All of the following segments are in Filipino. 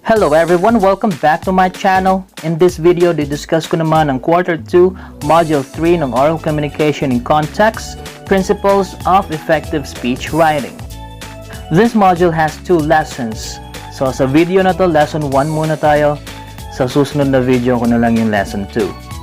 Hello everyone, welcome back to my channel. In this video, discuss ko naman ang Quarter 2, Module 3 ng Oral Communication in Context, Principles of Effective Speech Writing. This module has 2 lessons. So sa video na to, Lesson 1 muna tayo. Sa susunod na video ko na lang yung Lesson 2.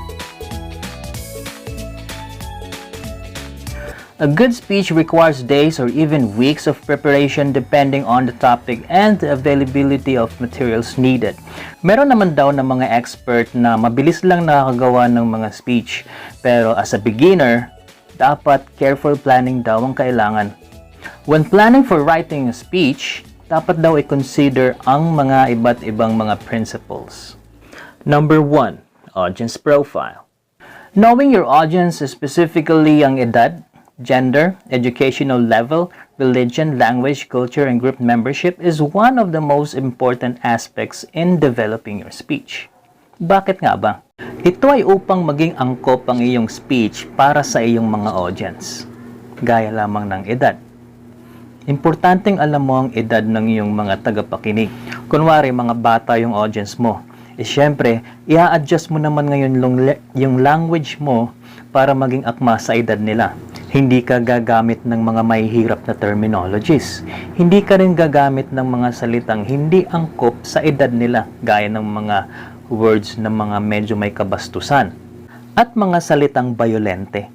A good speech requires days or even weeks of preparation depending on the topic and the availability of materials needed. Meron naman daw ng mga expert na mabilis lang nakakagawa ng mga speech. Pero as a beginner, dapat careful planning daw ang kailangan. When planning for writing a speech, dapat daw i-consider ang mga iba't ibang mga principles. Number 1, audience profile. Knowing your audience, specifically ang edad, gender, educational level, religion, language, culture, and group membership is one of the most important aspects in developing your speech. Bakit nga ba? Ito ay upang maging angkop ang iyong speech para sa iyong mga audience. Gaya lamang ng edad. Importanteng alam mo ang edad ng iyong mga tagapakinig. Kunwari, mga bata yung audience mo. Siyempre, i-adjust mo naman ngayon yung language mo para maging akma sa edad nila. Hindi ka gagamit ng mga mahihirap na terminologies. Hindi ka rin gagamit ng mga salitang hindi angkop sa edad nila, gaya ng mga words na mga medyo may kabastusan at mga salitang bayolente.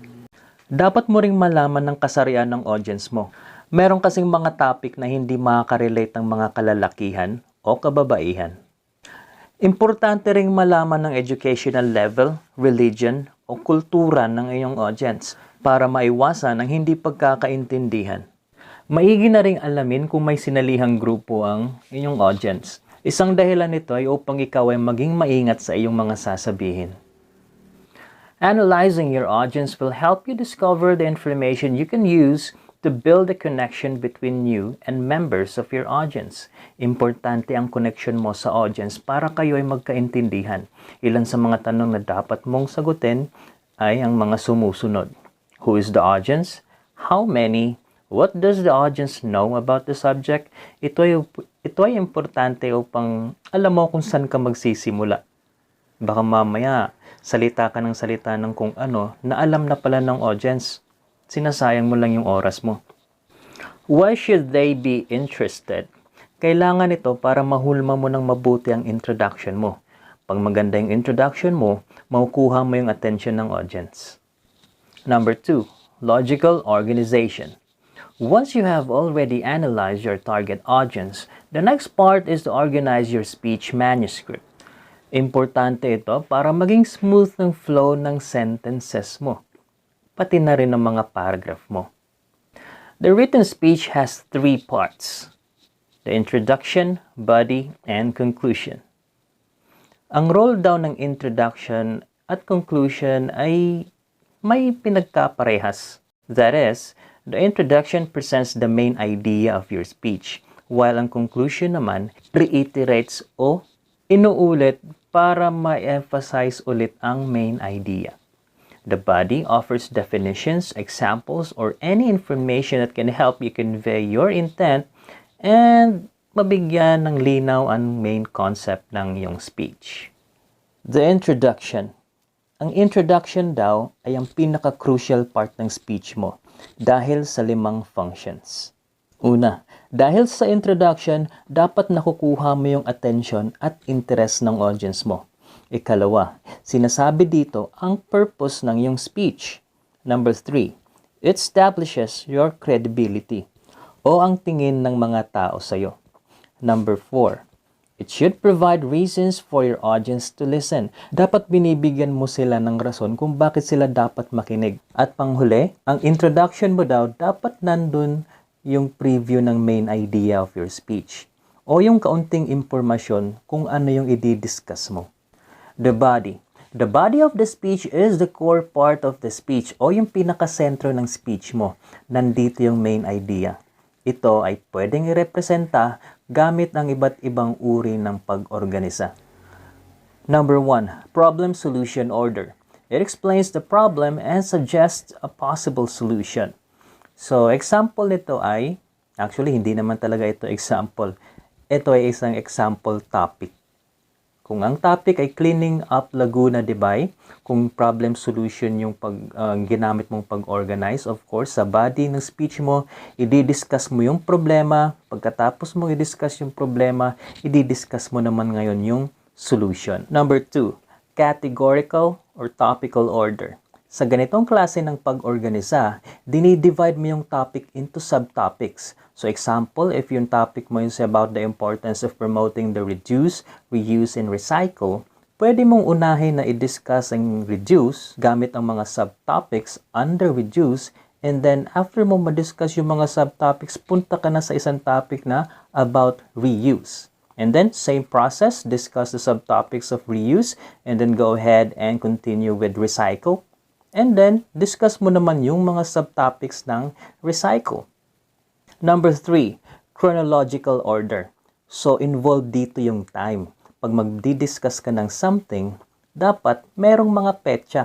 Dapat mo ring malaman ng kasarian ng audience mo. Meron kasing mga topic na hindi makaka-relate ng mga kalalakihan o kababaihan. Importante ring malaman ng educational level, religion o kultura ng iyong audience para maiwasan ang hindi pagkakaintindihan. Maigi na ring alamin kung may sinalihang grupo ang inyong audience. Isang dahilan nito ay upang ikaw ay maging maingat sa iyong mga sasabihin. Analyzing your audience will help you discover the information you can use to build a connection between you and members of your audience. Importante ang connection mo sa audience para kayo ay magkaintindihan. Ilan sa mga tanong na dapat mong sagutin ay ang mga sumusunod. Who is the audience? How many? What does the audience know about the subject? Ito ay importante upang alam mo kung saan ka magsisimula. Baka mamaya, salita ka ng salita ng kung ano na alam na pala ng audience. Sinasayang mo lang yung oras mo. Why should they be interested? Kailangan ito para mahulma mo ng mabuti ang introduction mo. Pag maganda yung introduction mo, makukuha mo yung attention ng audience. Number 2, logical organization. Once you have already analyzed your target audience, the next part is to organize your speech manuscript. Importante ito para maging smooth ng flow ng sentences mo, pati na rin ang mga paragraph mo. The written speech has 3 parts: the introduction, body, and conclusion. Ang role daw ng introduction at conclusion ay may pinagkaparehas. That is, the introduction presents the main idea of your speech, while ang conclusion naman reiterates o inuulit para ma-emphasize ulit ang main idea. The body offers definitions, examples, or any information that can help you convey your intent and mabigyan ng linaw ang main concept ng iyong speech. The introduction. Ang introduction daw ay ang pinaka-crucial part ng speech mo dahil sa 5 functions. Una, dahil sa introduction, dapat nakukuha mo yung attention at interest ng audience mo. Ikalawa, sinasabi dito ang purpose ng iyong speech. Number 3, it establishes your credibility o ang tingin ng mga tao sa iyo. Number 4, it should provide reasons for your audience to listen. Dapat binibigyan mo sila ng rason kung bakit sila dapat makinig. At panghuli, ang introduction mo daw dapat nandun yung preview ng main idea of your speech o yung kaunting impormasyon kung ano yung i-discuss mo. The body. The body of the speech is the core part of the speech o yung pinakasentro ng speech mo. Nandito yung main idea. Ito ay pwedeng i-representa gamit ang iba't ibang uri ng pag-organisa. Number 1, problem-solution order. It explains the problem and suggests a possible solution. So, example nito ay, actually hindi naman talaga ito example. Ito ay isang example topic. Kung ang topic ay cleaning up Laguna, Dibay, kung problem solution yung ginamit mong pag-organize, of course, sa body ng speech mo, i-discuss mo yung problema. Pagkatapos mo i-discuss yung problema, i-discuss mo naman ngayon yung solution. Number 2, categorical or topical order. Sa ganitong klase ng pag-organisa, dinidivide mo yung topic into subtopics. So example, if yung topic mo is about the importance of promoting the reduce, reuse, and recycle, pwede mong unahin na i-discuss ang reduce gamit ang mga subtopics under reduce, and then after mo ma-discuss yung mga subtopics, punta ka na sa isang topic na about reuse. And then, same process, discuss the subtopics of reuse, and then go ahead and continue with recycle. And then, discuss mo naman yung mga subtopics ng recycle. Number 3, chronological order. So, involved dito yung time. Pag magdi-discuss ka ng something, dapat merong mga petsa.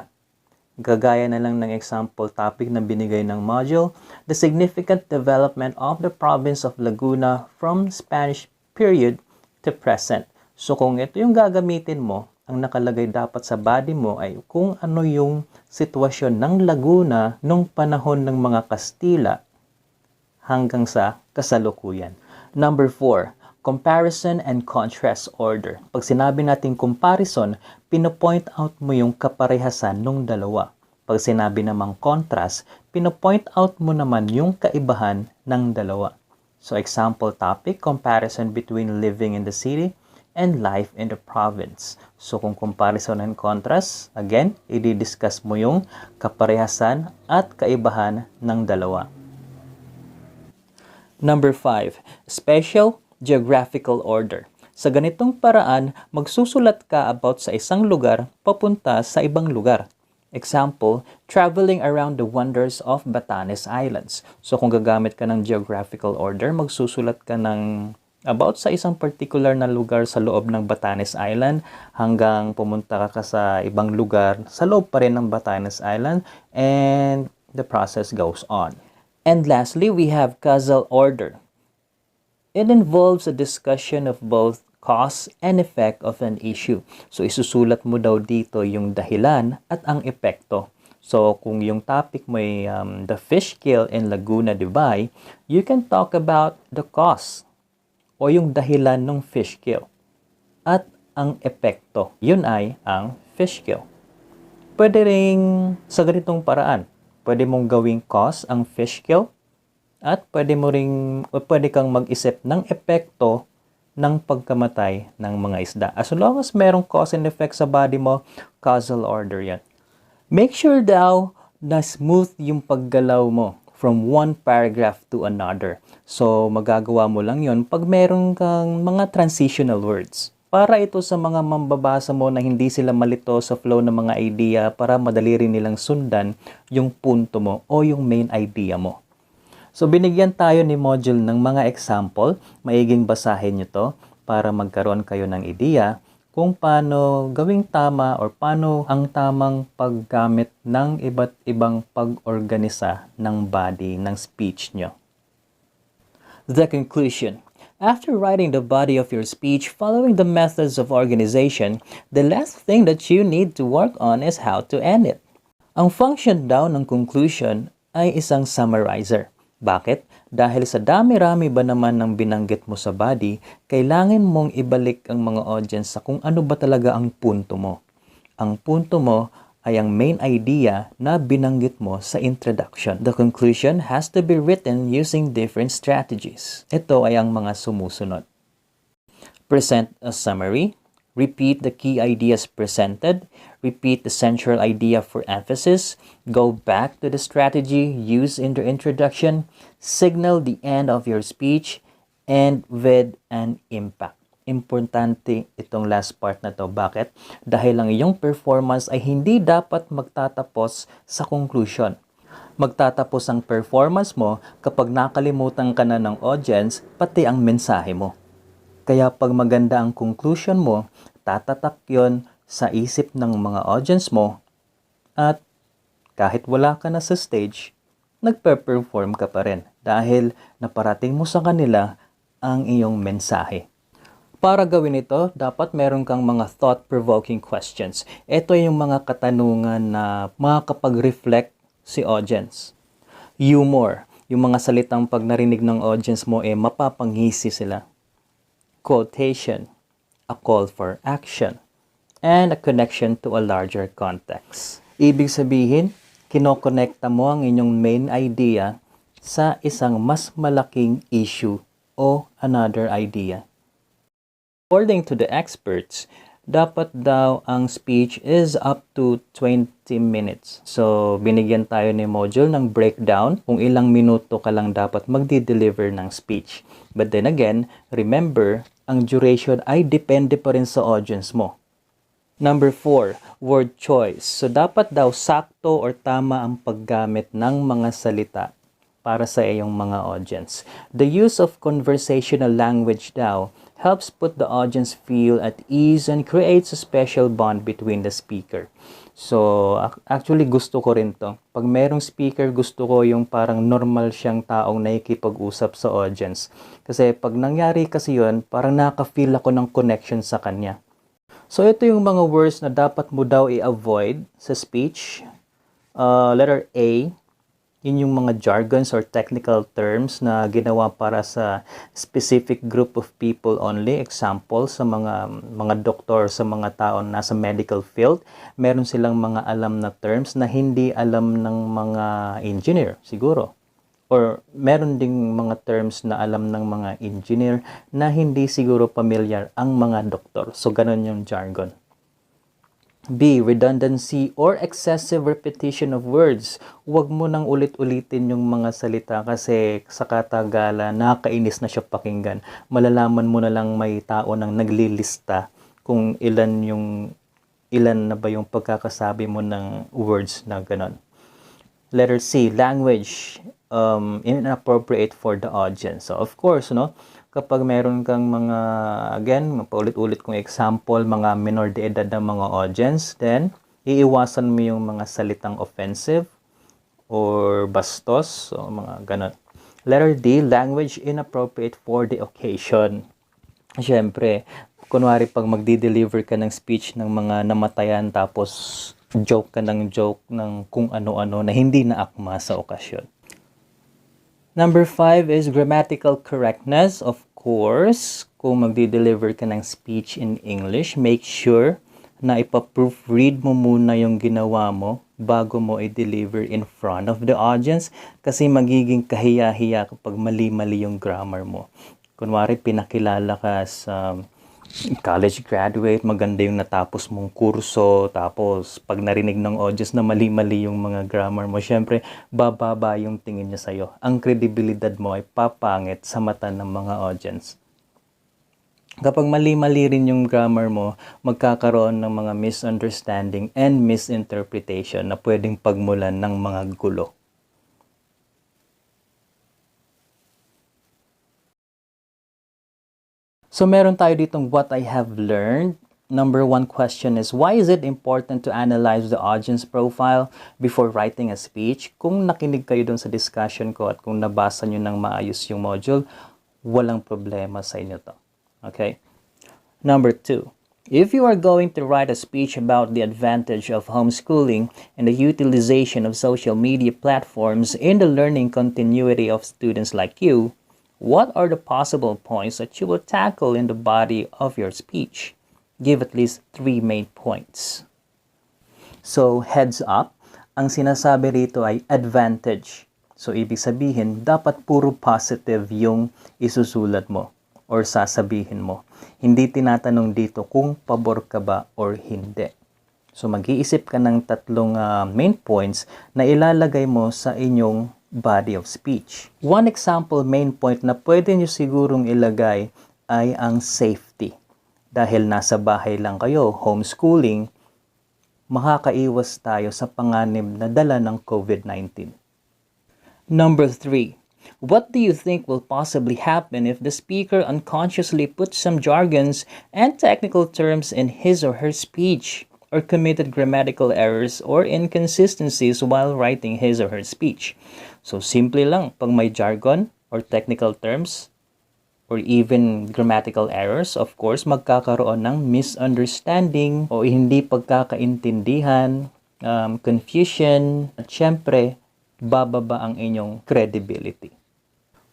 Gagaya na lang ng example topic na binigay ng module, the significant development of the province of Laguna from Spanish period to present. So, kung ito yung gagamitin mo, ang nakalagay dapat sa body mo ay kung ano yung sitwasyon ng Laguna nung panahon ng mga Kastila hanggang sa kasalukuyan. Number 4, comparison and contrast order. Pag sinabi natin comparison, pinopoint out mo yung kaparehasan ng dalawa. Pag sinabi namang contrast, pinopoint out mo naman yung kaibahan ng dalawa. So example topic, comparison between living in the city and life in the province. So kung comparison and contrast, again, i-discuss mo yung kaparehasan at kaibahan ng dalawa. Number 5, special geographical order. Sa ganitong paraan, magsusulat ka about sa isang lugar papunta sa ibang lugar. Example, traveling around the wonders of Batanes Islands. So kung gagamit ka ng geographical order, magsusulat ka ng about sa isang particular na lugar sa loob ng Batanes Island hanggang pumunta ka sa ibang lugar sa loob pa rin ng Batanes Island, and the process goes on. And lastly, we have causal order. It involves a discussion of both cause and effect of an issue. So isusulat mo daw dito yung dahilan at ang epekto. So kung yung topic mo ay the fish kill in Laguna, Dibay, you can talk about the cause o yung dahilan ng fish kill. At ang epekto, yun ay ang fish kill. Pwede ring sa ganitong paraan. Pwede mong gawing cause ang fish kill at pwede kang mag-isip ng epekto ng pagkamatay ng mga isda. As long as merong cause and effect sa body mo, causal order yan. Make sure daw na smooth yung paggalaw mo from one paragraph to another. So, magagawa mo lang yon pag meron kang mga transitional words. Para ito sa mga mambabasa mo na hindi sila malito sa flow ng mga idea para madali rin nilang sundan yung punto mo o yung main idea mo. So, binigyan tayo ni module ng mga example. Maiging basahin nyo to para magkaroon kayo ng idea kung paano gawing tama or paano ang tamang paggamit ng iba't ibang pag-organisa ng body ng speech nyo. The conclusion. After writing the body of your speech following the methods of organization, the last thing that you need to work on is how to end it. Ang function daw ng conclusion ay isang summarizer. Bakit? Dahil sa dami-rami ba naman ng binanggit mo sa body, kailangan mong ibalik ang mga audience sa kung ano ba talaga ang punto mo. Ang punto mo ay ang main idea na binanggit mo sa introduction. The conclusion has to be written using different strategies. Ito ay ang mga sumusunod. Present a summary. Repeat the key ideas presented. Repeat the central idea for emphasis. Go back to the strategy used in the introduction. Signal the end of your speech. And with an impact. Importante itong last part na to. Bakit? Dahil ang iyong performance ay hindi dapat magtatapos sa conclusion. Magtatapos ang performance mo kapag nakalimutan ka na ng audience, pati ang mensahe mo. Kaya pag maganda ang conclusion mo, tatatak yon sa isip ng mga audience mo at kahit wala ka na sa stage, nagpe-perform ka pa rin dahil naparating mo sa kanila ang iyong mensahe. Para gawin ito, dapat meron kang mga thought-provoking questions. Ito yung mga katanungan na makakapag-reflect si audience. Humor, yung mga salitang pag narinig ng audience mo mapapangisi sila. Quotation, a call for action, and a connection to a larger context. Ibig sabihin, kinokonekta mo ang inyong main idea sa isang mas malaking issue o another idea. According to the experts, dapat daw ang speech is up to 20 minutes. So, binigyan tayo ni module ng breakdown kung ilang minuto ka lang dapat magdi-deliver ng speech. But then again, remember, ang duration ay depende pa rin sa audience mo. Number 4, word choice. So, dapat daw sakto or tama ang paggamit ng mga salita para sa iyong mga audience. The use of conversational language daw helps put the audience feel at ease and creates a special bond between the speaker. So, actually gusto ko rin to. Pag merong speaker, gusto ko yung parang normal siyang taong nakikipag-usap sa audience. Kasi pag nangyari kasi yun, parang nakaka-feel ako ng connection sa kanya. So, ito yung mga words na dapat mo daw i-avoid sa speech. Letter A, yun yung mga jargons or technical terms na ginawa para sa specific group of people only. Example, sa mga doktor, sa mga tao nasa medical field, meron silang mga alam na terms na hindi alam ng mga engineer, siguro. Or meron ding mga terms na alam ng mga engineer na hindi siguro familiar ang mga doktor. So, ganun yung jargon. B, redundancy or excessive repetition of words. Huwag mo nang ulit-ulitin yung mga salita kasi sa katagalan, nakakainis na siya pakinggan. Malalaman mo na lang may tao nang naglilista kung ilan na ba yung pagkakasabi mo ng words na ganon. Letter C, language inappropriate for the audience. So, of course, kapag meron kang mga, again, paulit-ulit kong example, mga minor de edad na mga audience, then, iiwasan mo yung mga salitang offensive or bastos, so mga ganon. Letter D, language inappropriate for the occasion. Siyempre, kunwari pag magdi-deliver ka ng speech ng mga namatayan, tapos joke ka ng joke ng kung ano-ano na hindi na akma sa okasyon. Number 5 is grammatical correctness. Of course, kung magdi-deliver ka ng speech in English, make sure na ipa-proofread mo muna yung ginawa mo bago mo i-deliver in front of the audience kasi magiging kahiya-hiya kapag mali-mali yung grammar mo. Kunwari, pinakilala ka sa college graduate, maganda yung natapos mong kurso, tapos pag narinig ng audience na mali-mali yung mga grammar mo, syempre, bababa yung tingin niya sa'yo. Ang kredibilidad mo ay papangit sa mata ng mga audience. Kapag mali-mali rin yung grammar mo, magkakaroon ng mga misunderstanding and misinterpretation na pwedeng pagmulan ng mga gulo. So, meron tayo ditong what I have learned. Number 1 question is, why is it important to analyze the audience profile before writing a speech? Kung nakinig kayo dun sa discussion ko at kung nabasa nyo ng maayos yung module, walang problema sa inyo to. Okay? Number 2, if you are going to write a speech about the advantage of homeschooling and the utilization of social media platforms in the learning continuity of students like you, what are the possible points that you will tackle in the body of your speech? Give at least 3 main points. So, heads up, ang sinasabi rito ay advantage. So, ibig sabihin, dapat puro positive yung isusulat mo or sasabihin mo. Hindi tinatanong dito kung pabor ka ba or hindi. So, mag-iisip ka ng 3 main points na ilalagay mo sa inyong body of speech. One example main point na pwede nyo sigurong ilagay ay ang safety. Dahil nasa bahay lang kayo, homeschooling, makakaiwas tayo sa panganib na dala ng COVID-19. Number 3, what do you think will possibly happen if the speaker unconsciously puts some jargons and technical terms in his or her speech, or committed grammatical errors or inconsistencies while writing his or her speech? So, simple lang, pag may jargon or technical terms, or even grammatical errors, of course, magkakaroon ng misunderstanding o hindi pagkakaintindihan, confusion, at syempre, bababa ang inyong credibility.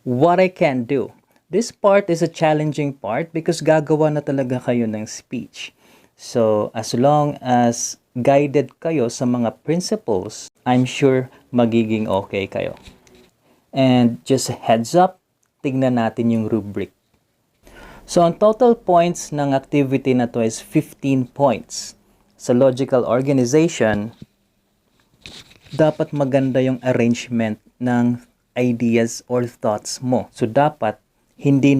What I can do. This part is a challenging part because gagawa na talaga kayo ng speech. So, as long as guided kayo sa mga principles, I'm sure magiging okay kayo. And just a heads up, tignan natin yung rubric. So, ang total points ng activity na to is 15 points. Sa logical organization, dapat maganda yung arrangement ng ideas or thoughts mo. So, dapat hindi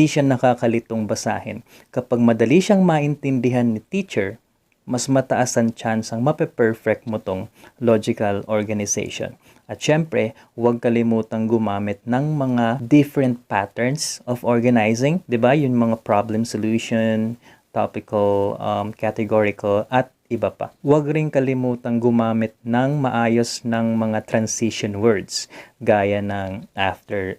siya nakakalitong basahin. Kapag madali siyang maintindihan ni teacher, mas mataas ang chance ang mape-perfect mo tong logical organization. At syempre, huwag kalimutang gumamit ng mga different patterns of organizing. 'Di ba? Yung mga problem solution, topical, categorical, at iba pa. Huwag rin kalimutang gumamit ng maayos ng mga transition words. Gaya ng after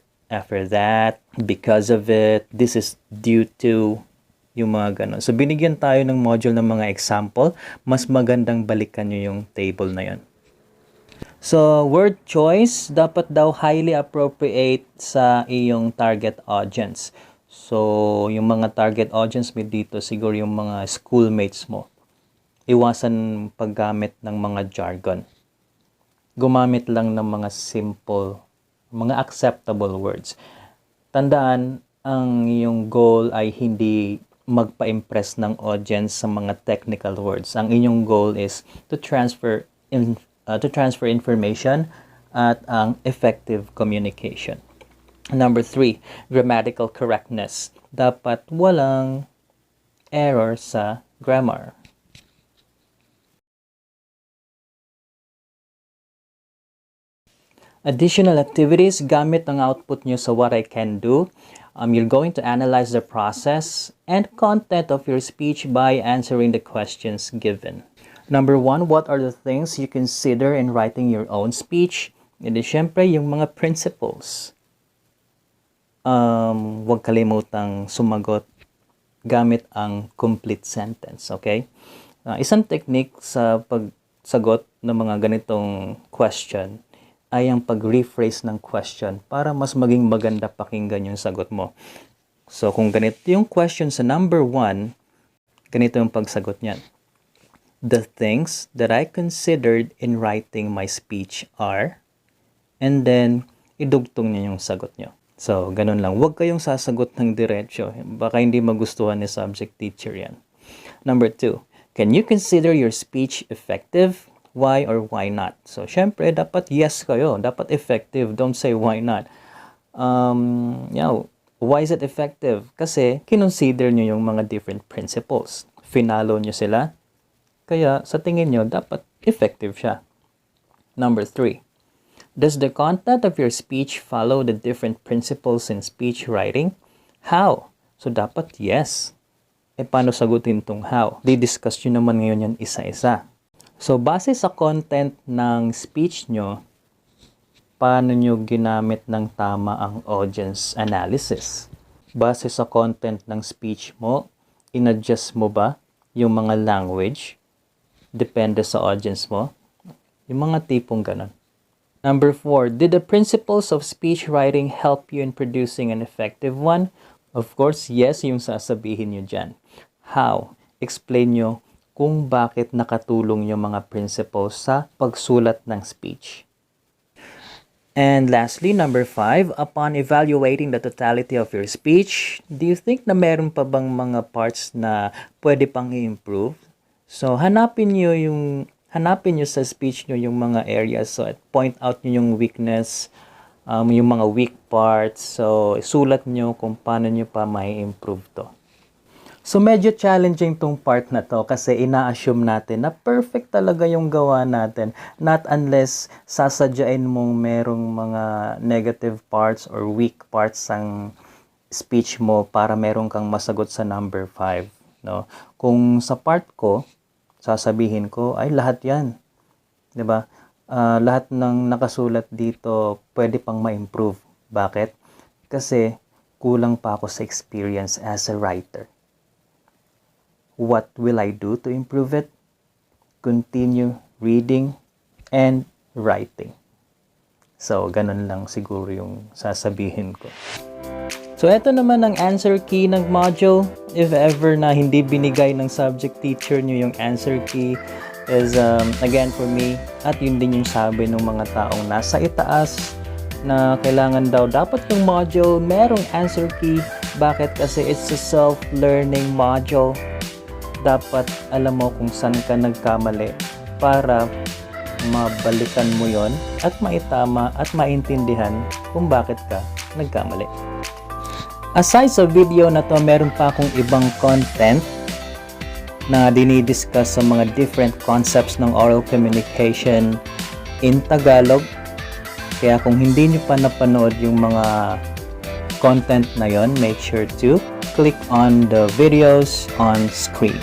that, because of it, this is due to, yung mga ganon. So, binigyan tayo ng module ng mga example. Mas magandang balikan nyo yung table na yun. So, word choice, dapat daw highly appropriate sa iyong target audience. So, yung mga target audience mo dito, siguro yung mga schoolmates mo. Iwasan paggamit ng mga jargon. Gumamit lang ng mga simple, mga acceptable words. Tandaan, ang iyong goal ay hindi magpa-impress ng audience sa mga technical words. Ang inyong goal is to transfer information at ang effective communication. Number 3, grammatical correctness. Dapat walang error sa grammar. Additional activities, gamit ang output nyo sa what I can do. You're going to analyze the process and content of your speech by answering the questions given. Number 1, what are the things you consider in writing your own speech? Hindi, syempre, yung mga principles. Huwag kalimutang sumagot gamit ang complete sentence, okay? Isang technique sa pagsagot ng mga ganitong question ay ang pag-rephrase ng question para mas maging maganda pakinggan yung sagot mo. So, kung ganito yung question sa number 1, ganito yung pagsagot niyan. The things that I considered in writing my speech are, and then, idugtong niyo yung sagot niyo. So, ganun lang. Huwag kayong sasagot ng diretsyo. Baka hindi magustuhan ni subject teacher yan. Number 2, can you consider your speech effective? Why or why not? So, syempre, dapat yes kayo. Dapat effective. Don't say why not. Why is it effective? Kasi, kinonsider nyo yung mga different principles. Finalo nyo sila. Kaya, sa tingin nyo, dapat effective siya. Number 3. Does the content of your speech follow the different principles in speech writing? How? So, dapat yes. Paano sagutin tong how? Di-discuss nyo naman ngayon yan isa-isa. So, base sa content ng speech nyo, paano nyo ginamit ng tama ang audience analysis? Base sa content ng speech mo, in-adjust mo ba yung mga language? Depende sa audience mo? Yung mga tipong ganun. Number 4, did the principles of speech writing help you in producing an effective one? Of course, yes, yung sasabihin nyo dyan. How? Explain nyo kung bakit nakatulong yung mga principles sa pagsulat ng speech. And lastly, number 5, upon evaluating the totality of your speech, do you think na meron pa bang mga parts na pwede pang i-improve? So, hanapin nyo sa speech nyo yung mga areas. So, point out nyo yung weakness, yung mga weak parts. So, isulat nyo kung paano nyo pa may improve to. So, medyo challenging tong part na to kasi ina-assume natin na perfect talaga yung gawa natin. Not unless sasadyain mong merong mga negative parts or weak parts ang speech mo para meron kang masagot sa number 5. No? Kung sa part ko, sasabihin ko, ay lahat yan. 'Di ba? Lahat ng nakasulat dito pwede pang ma-improve. Bakit? Kasi kulang pa ako sa experience as a writer. What will I do to improve it? Continue reading and writing. So, ganun lang siguro yung sasabihin ko. So, eto naman ang answer key ng module. If ever na hindi binigay ng subject teacher nyo yung answer key, is again for me, at yun din yung sabi ng mga taong nasa itaas, na kailangan daw dapat yung module merong answer key. Bakit? Kasi it's a self-learning module. Dapat alam mo kung saan ka nagkamali para mabalikan mo yon at maitama at maintindihan kung bakit ka nagkamali. Aside sa video na to, meron pa akong ibang content na dinidiscuss sa mga different concepts ng oral communication in Tagalog. Kaya kung hindi nyo pa napanood yung mga content na yon, make sure to click on the videos on screen.